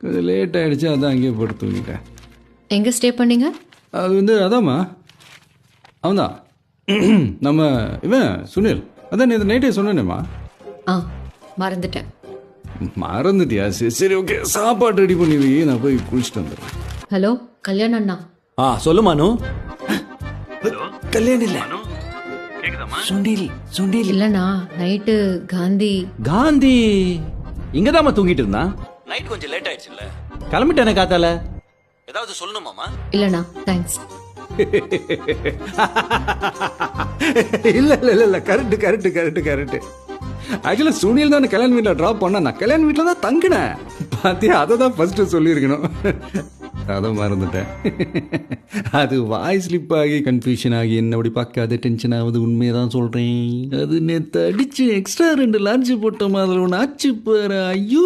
கொஞ்சம் லேட் ஆகிடுச்சு, அதான் அங்கேயே போட்டு தூங்கிட்டேன். எங்கே ஸ்டே பண்ணீங்க? அது அதாம்மா, அவன்தான் நம்ம இவன் சுனில். அதான் நேற்று நைட்டே சொன்னேனேம்மா. ஆ, மறந்துட்டேன். மறந்துட்டியா? சரி சரி, ஓகே. சாப்பாடு ரெடி பண்ணி வை, நான் போய் குளிச்சுட்டு வந்துடுறேன். ஹலோ கல்யாண் அண்ணா. சொல்லு மனு. கல்யாணம் இல்லை, சுனில் சுனில். இல்லைண்ணா, நைட்டு காந்தி இங்கதாம்மா தூங்கிட்டு இருந்தான். நைட் கொஞ்சம் லேட் ஆயிடுச்சுல்ல, கிளம்பிட்டானே காத்தால. ஏதாவது சொல்லணுமாமா? இல்லைண்ணா, தேங்க்ஸ். இல்லை இல்லை இல்லை இல்லை, கரெக்டு கரெக்டு கரெக்டு கரெக்டு. ஆக்சுவலாக சுனில் தான் கல்யாண வீட்டில் ட்ராப் பண்ண, நான் கல்யாண வீட்டில் தான் தங்கினேன். பார்த்தியா, அதை தான் ஃபஸ்ட்டு சொல்லியிருக்கணும். அதை மறந்துட்டேன். அது வாய்ஸ் ஸ்லிப் ஆகி கன்ஃபியூஷன் ஆகி என்ன அப்படி பார்க்காத டென்ஷன் ஆகுது. உண்மையை தான் சொல்கிறேன். அது நேற்று அடிச்சு எக்ஸ்ட்ரா 2 லான்ச்சு போட்ட மாதிரி ஒன்று ஆச்சு பாரு. ஐயோ.